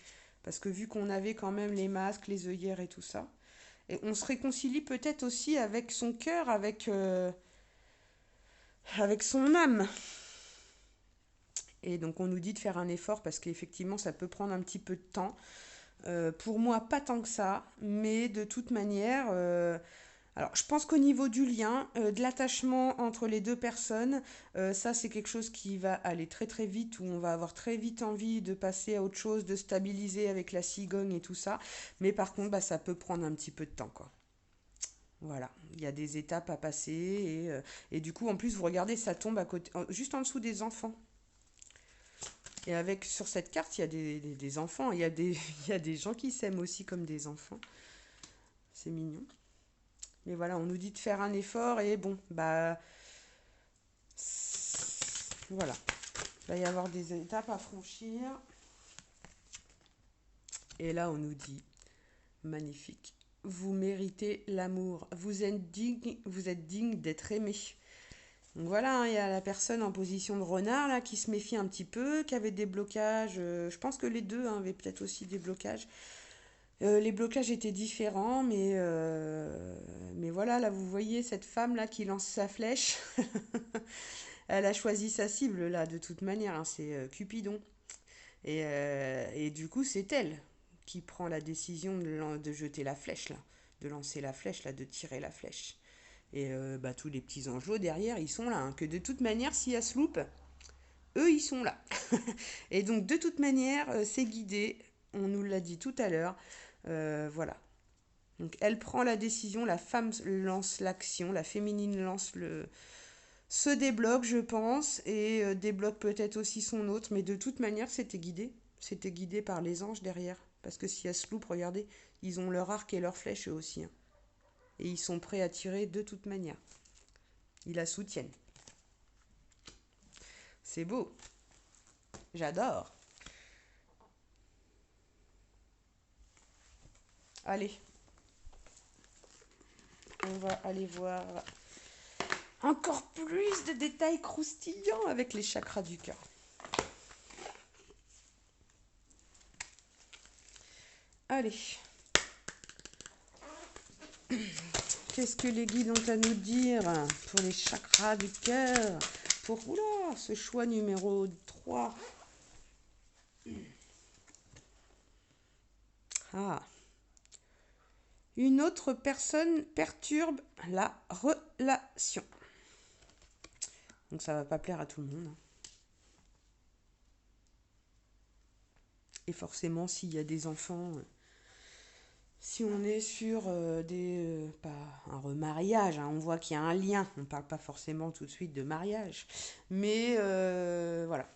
Parce que vu qu'on avait quand même les masques, les œillères et tout ça, et on se réconcilie peut-être aussi avec son cœur, avec son âme. Et donc on nous dit de faire un effort parce qu'effectivement ça peut prendre un petit peu de temps. Pour moi, pas tant que ça, mais de toute manière, alors je pense qu'au niveau du lien, de l'attachement entre les deux personnes, ça c'est quelque chose qui va aller très très vite, où on va avoir très vite envie de passer à autre chose, de stabiliser avec la cigogne et tout ça. Mais par contre, bah, ça peut prendre un petit peu de temps, quoi. Voilà, il y a des étapes à passer et du coup, en plus, vous regardez, ça tombe à côté, juste en dessous des enfants. Et avec sur cette carte, il y a des enfants, il y a des gens qui s'aiment aussi comme des enfants. C'est mignon. Mais voilà, on nous dit de faire un effort et bon, bah voilà. Il va y avoir des étapes à franchir. Et là, on nous dit, magnifique, vous méritez l'amour. Vous êtes digne d'être aimé. Donc voilà, hein, il y a la personne en position de renard là qui se méfie un petit peu, qui avait des blocages. Je pense que les deux hein, avaient peut-être aussi des blocages. Les blocages étaient différents, mais voilà, là vous voyez cette femme là qui lance sa flèche. Elle a choisi sa cible là de toute manière, hein, c'est Cupidon. Et du coup c'est elle qui prend la décision de jeter la flèche là, de lancer la flèche là, de tirer la flèche. Et bah, tous les petits angelots derrière, ils sont là. Hein, que de toute manière, si elle se loupe, eux, ils sont là. Et donc, de toute manière, c'est guidé. On nous l'a dit tout à l'heure. Voilà. Donc, elle prend la décision, la femme lance l'action, la féminine lance se débloque, je pense, et débloque peut-être aussi son autre. Mais de toute manière, c'était guidé. C'était guidé par les anges derrière. Parce que si elle se loupe, regardez, ils ont leur arc et leur flèche eux aussi. Hein. Et ils sont prêts à tirer de toute manière. Ils la soutiennent. C'est beau. J'adore. Allez. On va aller voir encore plus de détails croustillants avec les chakras du cœur. Allez. Qu'est-ce que les guides ont à nous dire pour les chakras du cœur? Pour ce choix numéro 3. Ah. Une autre personne perturbe la relation. Donc ça va pas plaire à tout le monde, hein. Et forcément, s'il y a des enfants, si on est sur pas un remariage, hein, on voit qu'il y a un lien. On ne parle pas forcément tout de suite de mariage. Mais voilà,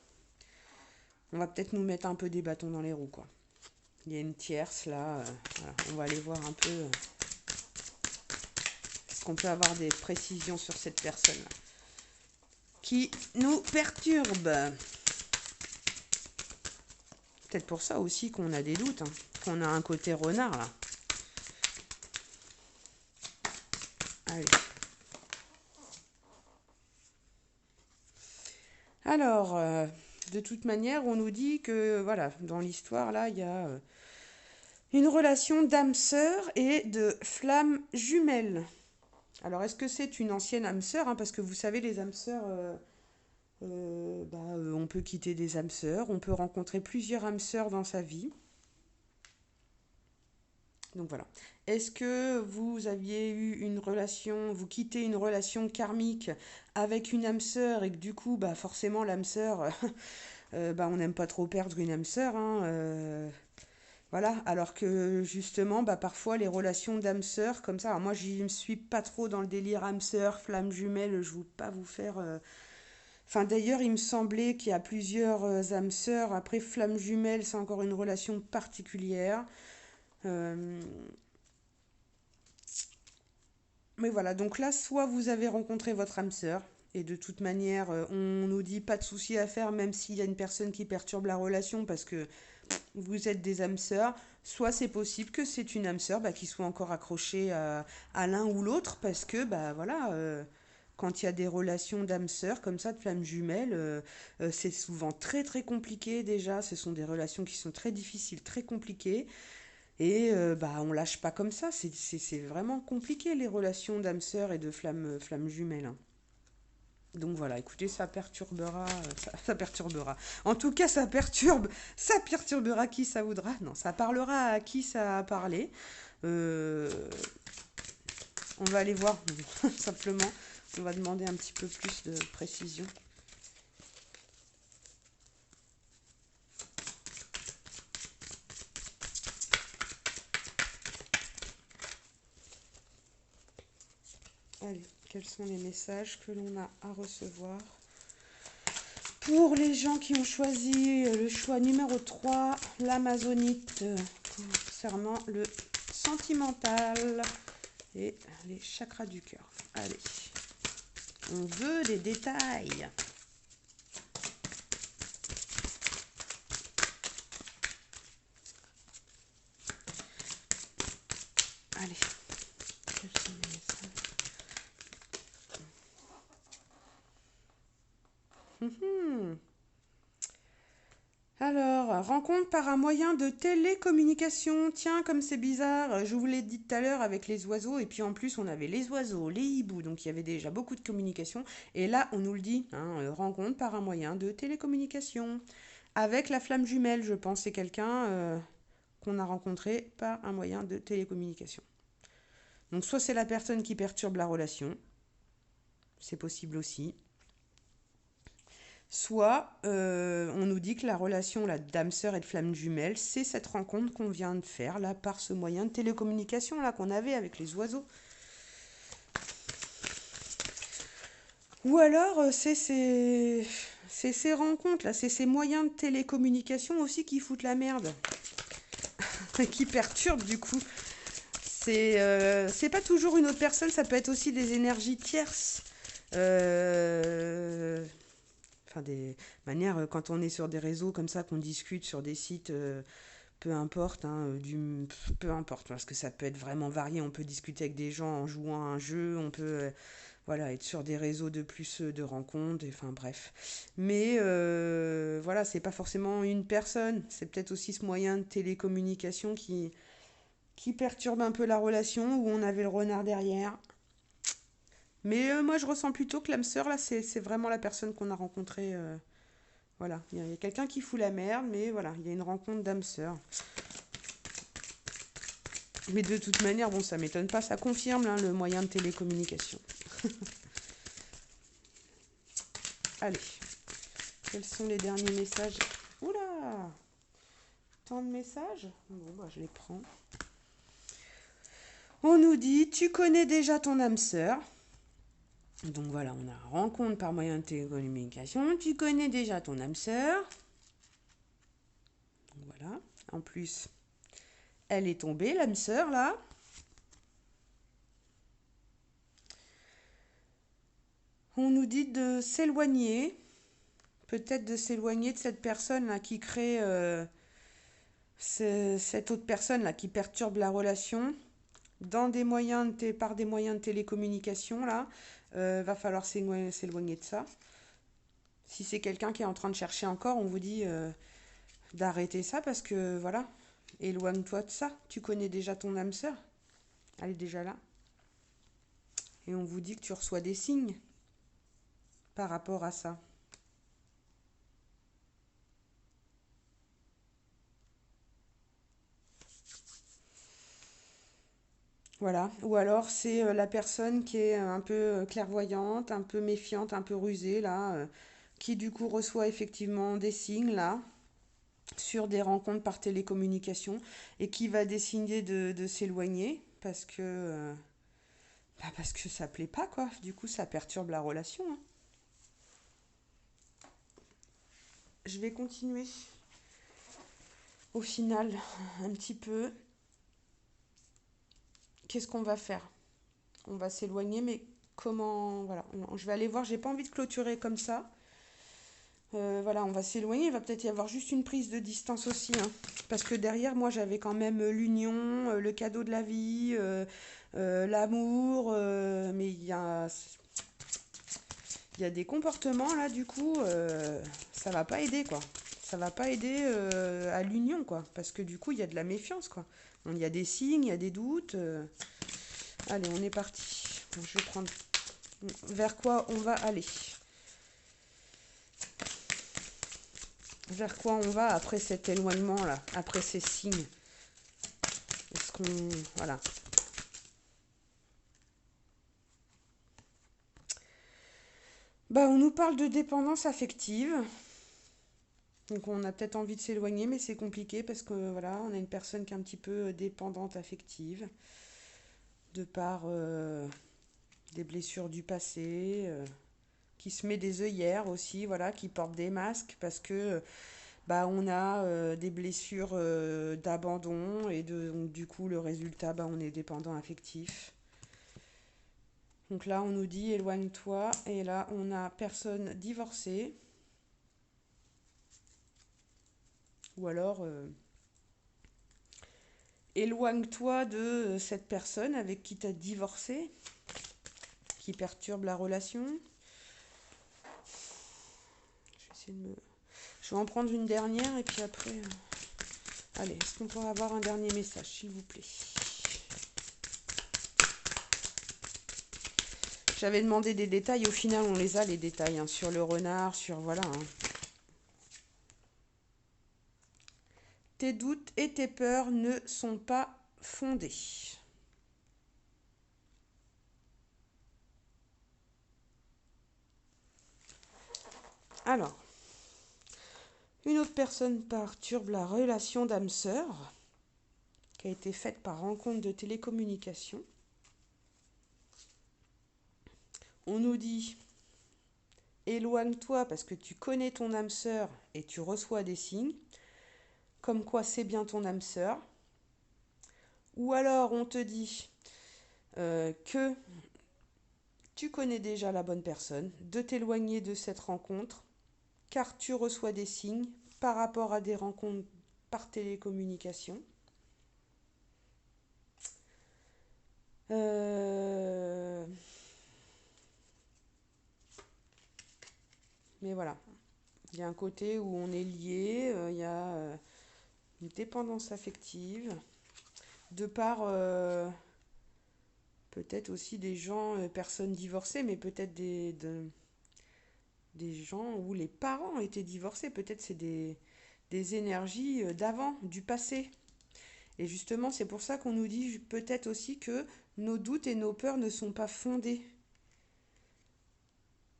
on va peut-être nous mettre un peu des bâtons dans les roues, quoi. Il y a une tierce là, voilà. On va aller voir un peu. Est-ce qu'on peut avoir des précisions sur cette personne-là qui nous perturbe? Peut-être pour ça aussi qu'on a des doutes, hein, qu'on a un côté renard là. Allez. Alors, de toute manière, on nous dit que, voilà, dans l'histoire, là, il y a une relation d'âme-sœur et de flamme jumelle. Alors, est-ce que c'est une ancienne âme-sœur, hein, parce que vous savez, les âmes-sœurs, on peut quitter des âmes-sœurs, on peut rencontrer plusieurs âmes-sœurs dans sa vie. Donc voilà. Est-ce que vous aviez eu une relation, vous quittez une relation karmique avec une âme sœur et que du coup, bah forcément l'âme sœur, on n'aime pas trop perdre une âme sœur, hein, voilà. Alors que justement, bah parfois les relations d'âme sœur comme ça. Alors moi, je ne suis pas trop dans le délire âme sœur, flamme jumelle. Je ne veux pas vous faire. Enfin d'ailleurs, il me semblait qu'il y a plusieurs âmes sœurs. Après, flamme jumelle, c'est encore une relation particulière. Euh, Mais voilà, donc là, soit vous avez rencontré votre âme sœur, et de toute manière, on nous dit pas de souci à faire, même s'il y a une personne qui perturbe la relation, parce que vous êtes des âmes sœurs, soit c'est possible que c'est une âme sœur qui soit encore accrochée à l'un ou l'autre, parce que, bah voilà, quand il y a des relations d'âmes sœurs comme ça, de flammes jumelles, c'est souvent très très compliqué déjà, ce sont des relations qui sont très difficiles, très compliquées. Et on lâche pas comme ça, c'est vraiment compliqué les relations d'âme sœur et de flamme jumelle, hein. Donc voilà, écoutez, ça perturbera, ça perturbera. En tout cas, ça perturbera qui ça voudra. Non, ça parlera à qui ça a parlé. Euh, on va aller voir simplement. On va demander un petit peu plus de précision. Allez, quels sont les messages que l'on a à recevoir pour les gens qui ont choisi le choix numéro 3, l'amazonite, concernant le sentimental et les chakras du cœur. Allez, on veut des détails. Allez, quels sont les messages? Alors, rencontre par un moyen de télécommunication. Tiens, comme c'est bizarre, je vous l'ai dit tout à l'heure avec les oiseaux, et puis en plus on avait les oiseaux, les hiboux, donc il y avait déjà beaucoup de communication. Et là, on nous le dit, hein, rencontre par un moyen de télécommunication. Avec la flamme jumelle, je pense, c'est quelqu'un qu'on a rencontré par un moyen de télécommunication. Donc soit c'est la personne qui perturbe la relation, c'est possible aussi. Soit on nous dit que la relation là, d'âme sœur et de flamme jumelle, c'est cette rencontre qu'on vient de faire là par ce moyen de télécommunication là qu'on avait avec les oiseaux. Ou alors c'est ces rencontres là, c'est ces moyens de télécommunication aussi qui foutent la merde, qui perturbent du coup. C'est pas toujours une autre personne, ça peut être aussi des énergies tierces. Enfin, des manières, quand on est sur des réseaux comme ça, qu'on discute sur des sites, peu importe, hein, peu importe, parce que ça peut être vraiment varié. On peut discuter avec des gens en jouant à un jeu, on peut voilà, être sur des réseaux de plus de rencontres, enfin bref. Mais voilà, c'est pas forcément une personne, c'est peut-être aussi ce moyen de télécommunication qui perturbe un peu la relation, où on avait le renard derrière. Mais moi, je ressens plutôt que l'âme sœur, là, c'est vraiment la personne qu'on a rencontrée Voilà, il y a quelqu'un qui fout la merde, mais voilà, il y a une rencontre d'âme sœur. Mais de toute manière, bon, ça m'étonne pas, ça confirme hein, le moyen de télécommunication. Allez, quels sont les derniers messages? Oula, tant de messages. Bon, bah, je les prends. On nous dit, tu connais déjà ton âme sœur. Donc voilà, on a rencontre par moyen de télécommunication. Tu connais déjà ton âme sœur. Voilà. En plus, elle est tombée, l'âme sœur, là. On nous dit de s'éloigner. Peut-être de s'éloigner de cette personne-là qui crée... cette autre personne-là qui perturbe la relation. Par des moyens de télécommunication, là. Va falloir s'éloigner de ça. Si c'est quelqu'un qui est en train de chercher encore, on vous dit d'arrêter ça parce que, voilà, éloigne-toi de ça. Tu connais déjà ton âme sœur. Elle est déjà là. Et on vous dit que tu reçois des signes par rapport à ça. Voilà. Ou alors c'est la personne qui est un peu clairvoyante, un peu méfiante, un peu rusée, là, qui du coup reçoit effectivement des signes, là, sur des rencontres par télécommunication, et qui va décider de s'éloigner parce que ça plaît pas, quoi. Du coup, ça perturbe la relation, hein. Je vais continuer au final un petit peu. Qu'est-ce qu'on va faire? On va s'éloigner, mais comment? Voilà, je vais aller voir. J'ai pas envie de clôturer comme ça. Voilà, on va s'éloigner. Il va peut-être y avoir juste une prise de distance aussi, hein. Parce que derrière, moi, j'avais quand même l'union, le cadeau de la vie, l'amour. Mais il y a des comportements là, du coup, ça va pas aider, quoi. Ça va pas aider à l'union, quoi. Parce que du coup, il y a de la méfiance, quoi. Il y a des signes, il y a des doutes. Allez, on est parti. Bon, je vais prendre vers quoi on va aller. Vers quoi on va après cet éloignement là, après ces signes. Est-ce qu'on... Voilà. Bah, on nous parle de dépendance affective. Donc on a peut-être envie de s'éloigner, mais c'est compliqué parce que voilà, on a une personne qui est un petit peu dépendante affective, de par des blessures du passé, qui se met des œillères aussi, voilà, qui porte des masques parce que bah, on a des blessures d'abandon donc, du coup le résultat, bah, on est dépendant affectif. Donc là on nous dit éloigne-toi et là on a personne divorcée ou alors éloigne-toi de cette personne avec qui tu as divorcé, qui perturbe la relation. Je vais en prendre une dernière et puis après... Allez, est-ce qu'on pourrait avoir un dernier message, s'il vous plaît? J'avais demandé des détails, au final on les a les détails, hein, sur le renard, sur... Voilà. Hein. Tes doutes et tes peurs ne sont pas fondés. Alors, une autre personne perturbe la relation d'âme-sœur qui a été faite par rencontre de télécommunication. On nous dit éloigne-toi parce que tu connais ton âme sœur et tu reçois des signes, comme quoi c'est bien ton âme sœur. Ou alors on te dit que tu connais déjà la bonne personne, de t'éloigner de cette rencontre, car tu reçois des signes par rapport à des rencontres par télécommunication. Mais voilà, il y a un côté où on est lié, il y a une dépendance affective, de par peut-être aussi des gens, personnes divorcées, mais peut-être des gens où les parents étaient divorcés. Peut-être c'est des énergies d'avant, du passé. Et justement, c'est pour ça qu'on nous dit peut-être aussi que nos doutes et nos peurs ne sont pas fondés.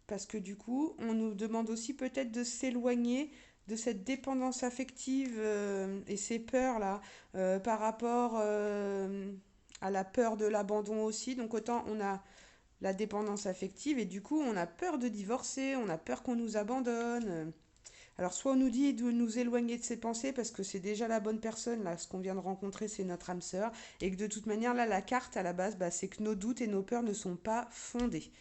Parce que du coup, on nous demande aussi peut-être de s'éloigner de cette dépendance affective et ces peurs-là par rapport à la peur de l'abandon aussi. Donc autant on a la dépendance affective et du coup on a peur de divorcer, on a peur qu'on nous abandonne. Alors soit on nous dit de nous éloigner de ces pensées parce que c'est déjà la bonne personne, là ce qu'on vient de rencontrer c'est notre âme sœur, et que de toute manière là la carte à la base bah, c'est que nos doutes et nos peurs ne sont pas fondés.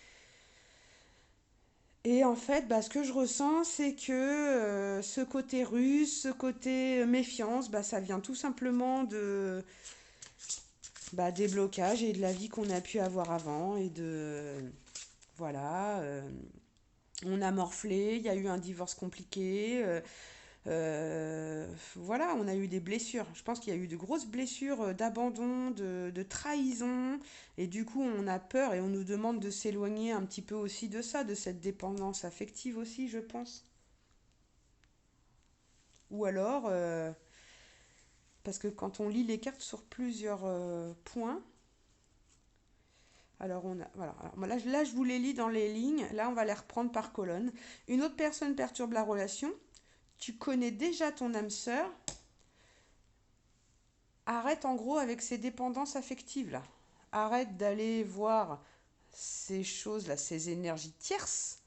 Et en fait, bah, ce que je ressens, c'est que ce côté russe, ce côté méfiance, bah, ça vient tout simplement de, bah, des blocages et de la vie qu'on a pu avoir avant. Et de. Voilà. On a morflé, il y a eu un divorce compliqué. Voilà, on a eu des blessures. Je pense qu'il y a eu de grosses blessures d'abandon, de trahison. Et du coup, on a peur et on nous demande de s'éloigner un petit peu aussi de ça, de cette dépendance affective aussi, je pense. Ou alors, parce que quand on lit les cartes sur plusieurs points, alors on a, voilà, alors là, je vous les lis dans les lignes, là on va les reprendre par colonne. Une autre personne perturbe la relation, tu connais déjà ton âme sœur, arrête en gros avec ces dépendances affectives là. Arrête d'aller voir ces choses là, ces énergies tierces,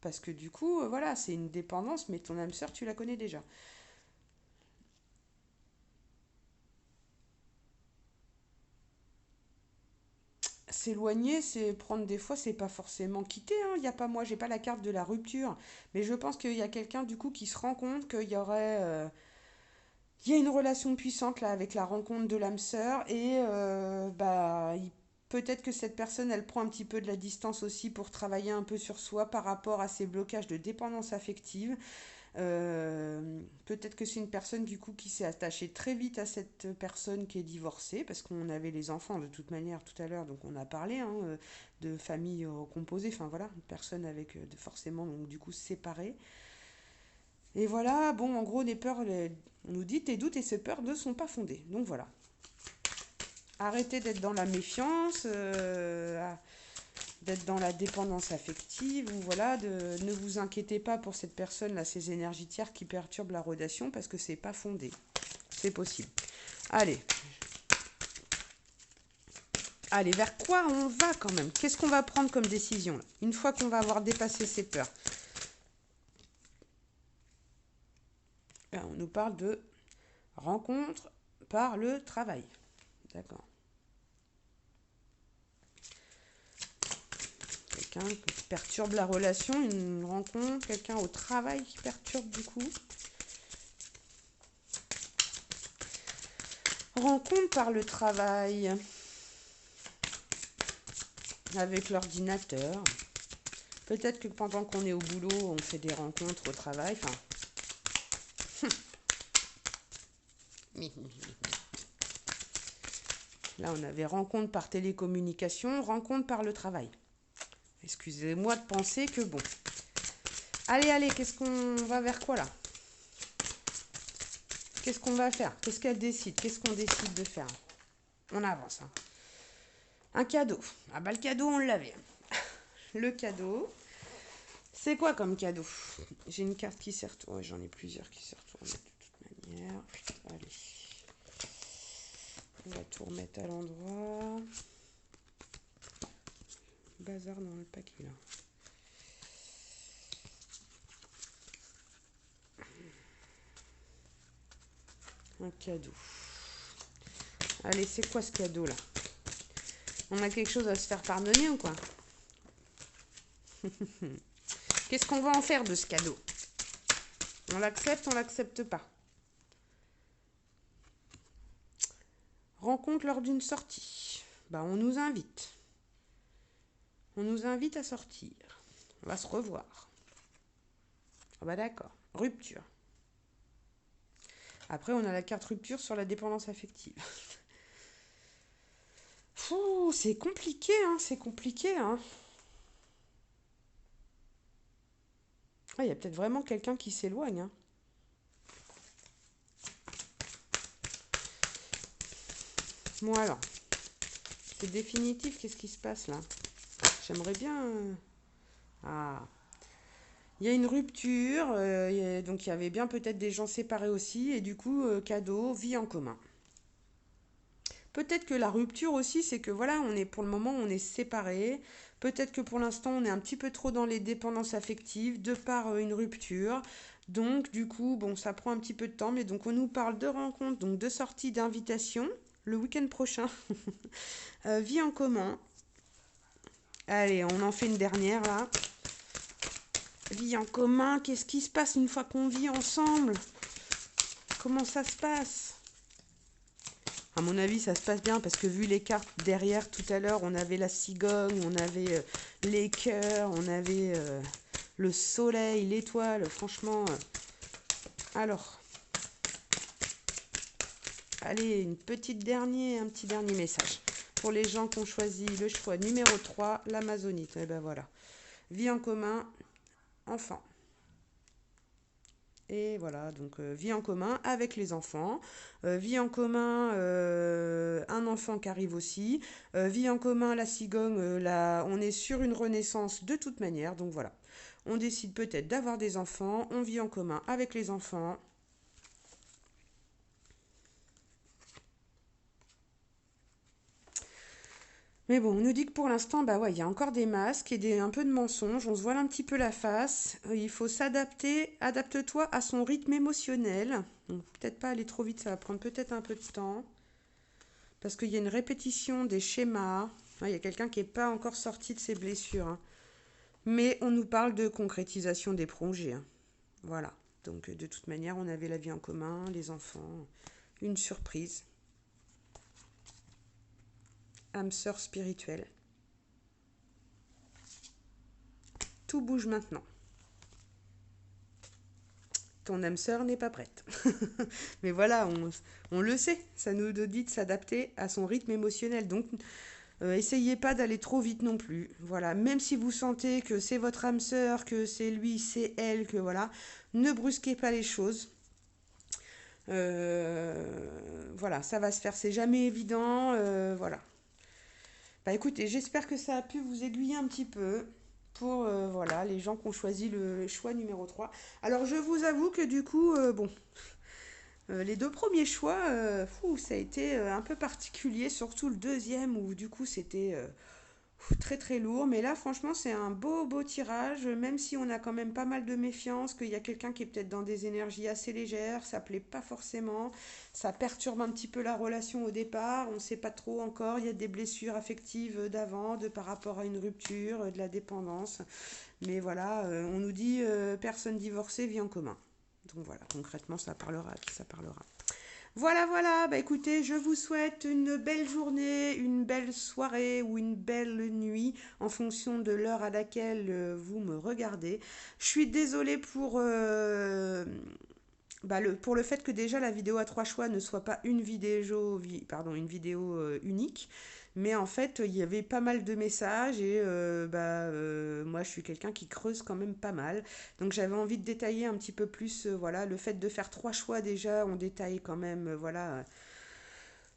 parce que du coup, voilà, c'est une dépendance, mais ton âme sœur, tu la connais déjà. S'éloigner, c'est prendre des fois, c'est pas forcément quitter. Hein. Il y a pas moi, j'ai pas la carte de la rupture, mais je pense qu'il y a quelqu'un du coup qui se rend compte qu'il y aurait, il y a une relation puissante là avec la rencontre de l'âme sœur et bah peut-être que cette personne elle prend un petit peu de la distance aussi pour travailler un peu sur soi par rapport à ces blocages de dépendance affective. Peut-être que c'est une personne du coup qui s'est attachée très vite à cette personne qui est divorcée, parce qu'on avait les enfants de toute manière tout à l'heure, donc on a parlé hein, de famille composée, enfin voilà, une personne avec forcément donc du coup séparée. Et voilà, bon en gros on nous dit tes doutes et ces peurs ne sont pas fondés. Donc voilà, arrêtez d'être dans la méfiance, d'être dans la dépendance affective, ou voilà, ne vous inquiétez pas pour cette personne là, ces énergies tiers qui perturbent la relation parce que c'est pas fondé. C'est possible. Allez. Allez, vers quoi on va quand même? Qu'est-ce qu'on va prendre comme décision là, une fois qu'on va avoir dépassé ces peurs? Là, on nous parle de rencontre par le travail. D'accord. Quelqu'un qui perturbe la relation, une rencontre, quelqu'un au travail qui perturbe du coup. Rencontre par le travail avec l'ordinateur. Peut-être que pendant qu'on est au boulot, on fait des rencontres au travail. Enfin, là, on avait rencontre par télécommunication, rencontre par le travail. Excusez-moi de penser que bon. Allez, allez, qu'est-ce qu'on va vers quoi là? Qu'est-ce qu'on va faire? Qu'est-ce qu'elle décide? Qu'est-ce qu'on décide de faire? On avance. Hein. Un cadeau. Ah bah le cadeau, on l'avait. Le cadeau. C'est quoi comme cadeau? J'ai une carte qui s'est retournée. J'en ai plusieurs qui s'est retournée de toute manière. Allez. On va tout remettre à l'endroit. Bazar dans le paquet là. Un cadeau. Allez, c'est quoi ce cadeau là? On a quelque chose à se faire pardonner ou quoi? Qu'est-ce qu'on va en faire de ce cadeau? On l'accepte pas. Rencontre lors d'une sortie. Bah, on nous invite. On nous invite à sortir. On va se revoir. Ah bah d'accord. Rupture. Après, on a la carte rupture sur la dépendance affective. Fou, c'est compliqué, hein, c'est compliqué, hein. Ah, il y a peut-être vraiment quelqu'un qui s'éloigne, hein. Bon alors, c'est définitif, qu'est-ce qui se passe là? J'aimerais bien... Ah, il y a une rupture, donc il y avait bien peut-être des gens séparés aussi, et du coup, cadeau, vie en commun. Peut-être que la rupture aussi, c'est que voilà, on est pour le moment, on est séparés. Peut-être que pour l'instant, on est un petit peu trop dans les dépendances affectives de par une rupture. Donc, du coup, bon, ça prend un petit peu de temps, mais donc on nous parle de rencontres, donc de sorties, d'invitations le week-end prochain. Vie en commun. Allez, on en fait une dernière là. Vie en commun, qu'est-ce qui se passe une fois qu'on vit ensemble? Comment ça se passe? À mon avis, ça se passe bien parce que vu les cartes derrière tout à l'heure, on avait la cigogne, on avait les cœurs, on avait le soleil, l'étoile. Franchement, alors, allez, un petit dernier message. Pour les gens qui ont choisi le choix numéro 3, l'Amazonite. Et ben voilà. Vie en commun, enfant. Et voilà, donc vie en commun avec les enfants, vie en commun, un enfant qui arrive aussi, vie en commun, la cigogne, là, on est sur une renaissance de toute manière, donc voilà. On décide peut-être d'avoir des enfants, on vit en commun avec les enfants. Mais bon, on nous dit que pour l'instant, bah ouais, il y a encore des masques et un peu de mensonges, on se voile un petit peu la face. Il faut s'adapter, adapte-toi à son rythme émotionnel. Donc, peut-être pas aller trop vite, ça va prendre peut-être un peu de temps. Parce qu'il y a une répétition des schémas. Il y a quelqu'un qui n'est pas encore sorti de ses blessures, hein. Mais on nous parle de concrétisation des projets, hein. Voilà. Donc de toute manière, on avait la vie en commun, les enfants, une surprise. Âme sœur spirituelle. Tout bouge maintenant. Ton âme sœur n'est pas prête. Mais voilà, on le sait. Ça nous dit de s'adapter à son rythme émotionnel. Donc essayez pas d'aller trop vite non plus. Voilà, même si vous sentez que c'est votre âme sœur, que c'est lui, c'est elle, que voilà, ne brusquez pas les choses. Voilà, ça va se faire, c'est jamais évident. Voilà. Bah écoutez, j'espère que ça a pu vous aiguiller un petit peu pour voilà, les gens qui ont choisi le choix numéro 3. Alors je vous avoue que du coup, bon, les deux premiers choix, ça a été un peu particulier, surtout le deuxième où du coup c'était très très lourd. Mais là franchement c'est un beau tirage, même si on a quand même pas mal de méfiance, qu'il y a quelqu'un qui est peut-être dans des énergies assez légères, ça plaît pas forcément, ça perturbe un petit peu la relation au départ, on ne sait pas trop encore, il y a des blessures affectives d'avant, de par rapport à une rupture, de la dépendance. Mais voilà, on nous dit personne divorcée vit en commun. Donc voilà, concrètement, ça parlera à qui ça parlera. Voilà, bah écoutez, je vous souhaite une belle journée, une belle soirée ou une belle nuit en fonction de l'heure à laquelle vous me regardez. Je suis désolée pour le fait que déjà la vidéo à trois choix ne soit pas une vidéo unique. Mais en fait, il y avait pas mal de messages et moi, je suis quelqu'un qui creuse quand même pas mal. Donc, j'avais envie de détailler un petit peu plus, voilà, le fait de faire trois choix déjà, on détaille quand même, voilà,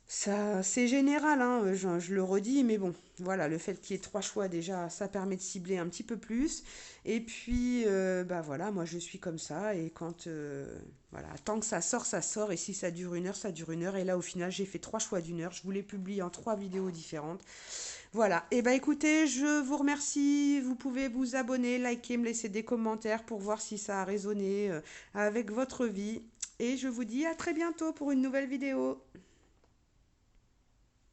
ça, c'est général, hein, je le redis, mais bon, voilà, le fait qu'il y ait trois choix déjà, ça permet de cibler un petit peu plus. Et puis, voilà, moi je suis comme ça, et voilà, tant que ça sort, et si ça dure une heure, ça dure une heure. Et là, au final, j'ai fait trois choix d'une heure, je vous les publie en trois vidéos différentes. Voilà, et écoutez, je vous remercie, vous pouvez vous abonner, liker, me laisser des commentaires pour voir si ça a résonné avec votre vie. Et je vous dis à très bientôt pour une nouvelle vidéo.